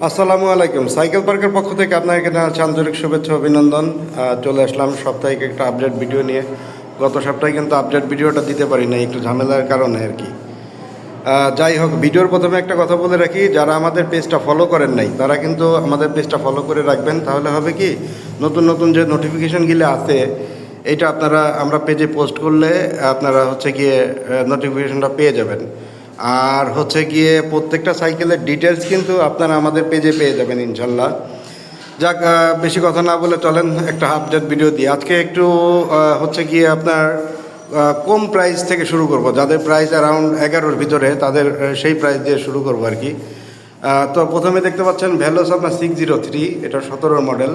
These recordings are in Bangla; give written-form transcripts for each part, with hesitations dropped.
আসসালামু আলাইকুম। সাইকেল পার্কের পক্ষ থেকে আপনাকে জানাচ্ছি আন্তরিক শুভেচ্ছা অভিনন্দন। চলে আসলাম সাপ্তাহিক একটা আপডেট ভিডিও নিয়ে। গত সপ্তাহে কিন্তু আপডেট ভিডিওটা দিতে পারি না, একটু ঝামেলার কারণে আর কি। যাই হোক, ভিডিওর প্রথমে একটা কথা বলে রাখি, যারা আমাদের পেজটা ফলো করেন নাই তারা কিন্তু আমাদের পেজটা ফলো করে রাখবেন। তাহলে হবে কি, নতুন নতুন যে নোটিফিকেশনগুলো আছে এইটা আমরা পেজে পোস্ট করলে আপনারা গিয়ে নোটিফিকেশনটা পেয়ে যাবেন। আর গিয়ে প্রত্যেকটা সাইকেলের ডিটেলস কিন্তু আপনারা আমাদের পেজে পেয়ে যাবেন ইনশাল্লাহ। যাক, বেশি কথা না বলে চলেন একটা আপডেট ভিডিও দিই। আজকে একটু গিয়ে আপনার কম প্রাইস থেকে শুরু করব, যাদের প্রাইস অ্যারাউন্ড 11-র ভিতরে তাদের সেই প্রাইস দিয়ে শুরু করব আর কি। তো প্রথমে দেখতে পাচ্ছেন ভ্যালোস আপনার 603, এটা 17-র মডেল।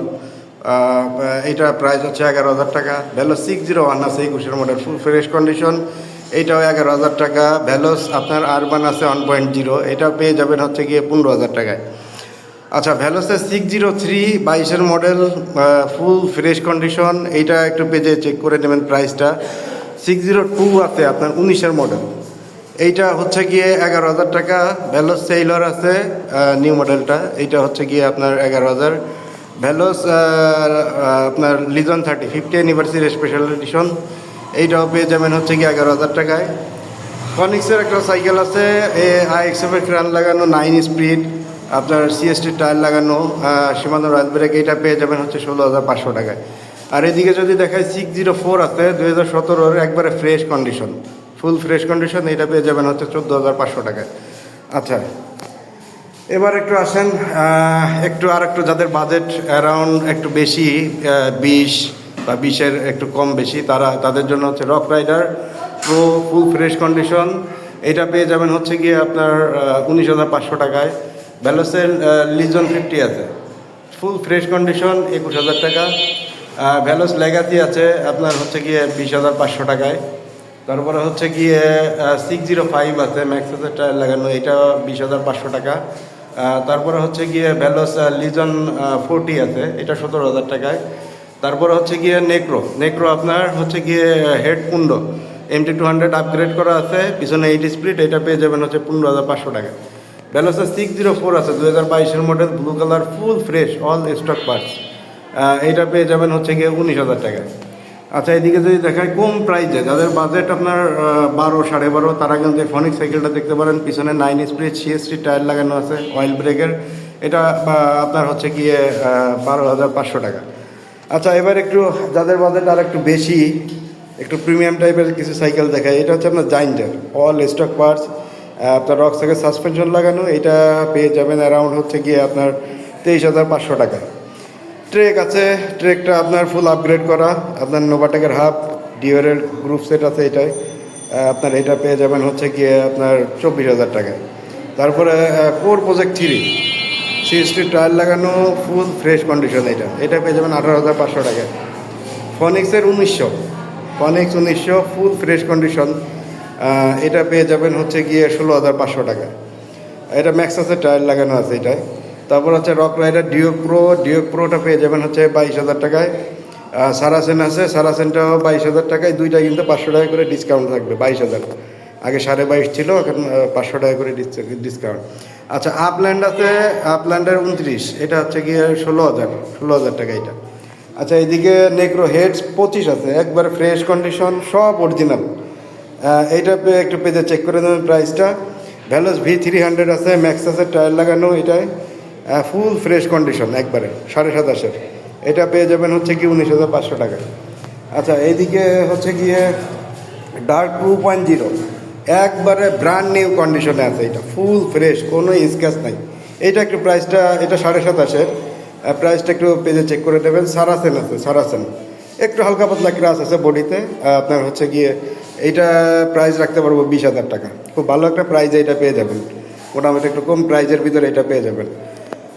এইটা প্রাইস হচ্ছে 11,000 টাকা। ভ্যালোস 601 আছে 21-এর মডেল, ফুল ফ্রেশ কন্ডিশন, এইটাও 11,000 টাকা। ভ্যালোস আপনার আরবান আছে 1.0, এটা পেয়ে যাবেন গিয়ে 15,000 টাকায়। আচ্ছা, ভ্যালোসের 603 22-এর মডেল, ফুল ফ্রেশ কন্ডিশন, এইটা একটু পেজে চেক করে নেবেন প্রাইসটা। 602 আছে আপনার 19-এর মডেল, এইটা গিয়ে 11,000 টাকা। ভ্যালোস সেইলর আছে নিউ মডেলটা, এইটা গিয়ে আপনার 11,000। ভ্যালোস আপনার লিজন 30 50 অ্যানিভার্সারি স্পেশাল এডিশন, এইটাও পেয়ে যাবেন গিয়ে 11,000 টাকায়। ফনিক্সের একটা সাইকেল আছে আইএক্সএফের ক্রান লাগানো 9 স্পিড, আপনার সিএসটি টায়ার লাগানো, সীমান্ত রাইল ব্রেক, এইটা পেয়ে যাবেন 16,500 টাকায়। আর এদিকে যদি দেখায় 604 আছে 2017-র, একবারে ফ্রেশ কন্ডিশন, ফুল ফ্রেশ কন্ডিশন, এইটা পেয়ে যাবেন 14,500 টাকায়। আচ্ছা, এবার একটু আসেন আর একটু যাদের বাজেট অ্যারাউন্ড একটু বেশি, 20 বা 20-এর একটু কম বেশি, তাদের জন্য rock rider pro, full fresh condition, এটা পেয়ে যাবেন গিয়ে আপনার 19,500 টাকায়। ভ্যালোসের লিজন 50 আছে, ফুল ফ্রেশ কন্ডিশন, 21,000 টাকা। ভ্যালোস লেগাসি আছে আপনার গিয়ে 20,500 টাকায়। তারপরে গিয়ে 605 আছে ম্যাক্সেসের টায়ার লাগানো, এটা 20,500 টাকা। তারপরে গিয়ে ভ্যালোস লিজন 40 আছে, এটা 17,000 টাকায়। তারপরে গিয়ে নেক্রো আপনার গিয়ে হেড কুন্ডো MT200 আপগ্রেড করা আছে, পিছনে 8 স্পিড, এটা পেয়ে যাবেন 15,500 টাকা। ভ্যালোসের 604 আছে 2022-এর model, blue colour, full fresh, all stock parts, এইটা পেয়ে যাবেন গিয়ে 19,000 টাকায়। আচ্ছা, এদিকে যদি দেখায় কম প্রাইসে, যাদের বাজেট আপনার 12 12.5, তারা কিন্তু ফনিক সাইকেলটা দেখতে পারেন। পিছনে 9 স্পিড সিএসটি টায়ার লাগানো আছে অয়েল ব্রেকের, এটা আপনার গিয়ে 12,500 টাকা। আচ্ছা, এবার একটু যাদের বাজেট আর একটু বেশি, একটু প্রিমিয়াম টাইপের কিছু সাইকেল দেখায়। এটা আপনার জাইন্টার, অল স্টক পার্টস, আপনার রক থেকে সাসপেনশন লাগানো, এটা পেয়ে যাবেন অ্যারাউন্ড গিয়ে আপনার 23,500 টাকা। ট্রেক আছে, ট্রেকটা আপনার ফুল আপগ্রেড করা, আপনার নোভাটেকের হাফ ডিওরের গ্রুপ সেট আছে, এটাই আপনার এটা পেয়ে যাবেন গিয়ে আপনার 24,000 টাকায়। তারপরে কোর প্রজেক্ট 3 সিএসটি টায়ার লাগানো, ফুল ফ্রেশ কন্ডিশন, এটা পেয়ে যাবেন 18,500 টাকায়। ফনিক্সের 1900 ফুল ফ্রেশ কন্ডিশন, এটা পেয়ে যাবেন গিয়ে 16,500 টাকায়। এটা ম্যাক্সাসের টায়ার লাগানো আছে এটাই। তারপর রক রাইডার ডিও প্রোটা পেয়ে যাবেন 22,000 টাকায়। সারাসেন আছে, সারাসেনটাও 22,000 টাকায়। দুইটা কিন্তু 500 টাকা করে ডিসকাউন্ট থাকবে, 22,000, আগে 22,500 ছিল, এখন 500 টাকা করে ডিসকাউন্ট। আচ্ছা, আপল্যান্ড আছে, আপল্যান্ডের 29, এটা গিয়ে 16,000 টাকা এটা। আচ্ছা, এদিকে নেক্রো হেডস 25 আছে, একবার ফ্রেশ কন্ডিশন, সব অরিজিনাল, এইটা একটু পেজে চেক করে দেবেন প্রাইসটা। ভ্যালোস V300 আছে ম্যাক্সাসের টায়ার লাগানো, এটাই ফুল ফ্রেশ কন্ডিশন, একবারে 27,500, এটা পেয়ে যাবেন গিয়ে 19,500 টাকা। আচ্ছা, এইদিকে গিয়ে ডার্ক 2.0, একবারে ব্র্যান্ড নিউ কন্ডিশনে আছে, এটা ফুল ফ্রেশ, কোনো স্ক্র্যাচ নাই। এইটা একটু প্রাইসটা, এটা 27,500, প্রাইসটা একটু পেজে চেক করে দেবেন। সারাসেন আছে, সারাসেন একটু হালকা পাতলা ক্রাশ আছে বডিতে, আপনার গিয়ে এইটা প্রাইস রাখতে পারবো 20,000 টাকা। খুব ভালো একটা প্রাইজে এটা পেয়ে যাবেন, মোটামুটি একটু কম প্রাইজের ভিতরে এটা পেয়ে যাবেন।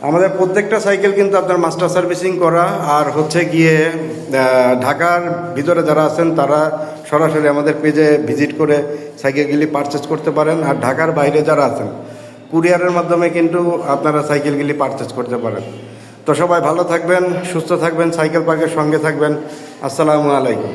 আমাদের প্রত্যেকটা সাইকেল কিন্তু আপনার মাস্টার সার্ভিসিং করা, আর গিয়ে ঢাকার ভিতরে যারা আছেন তারা সরাসরি আমাদের পেজে ভিজিট করে সাইকেলগুলি পারচেস করতে পারেন। আর ঢাকার বাইরে যারা আছেন কুরিয়ারের মাধ্যমে কিন্তু আপনারা সাইকেলগুলি পারচেস করতে পারেন। তো সবাই ভালো থাকবেন, সুস্থ থাকবেন, সাইকেল পার্কের সঙ্গে থাকবেন। আসসালামু আলাইকুম।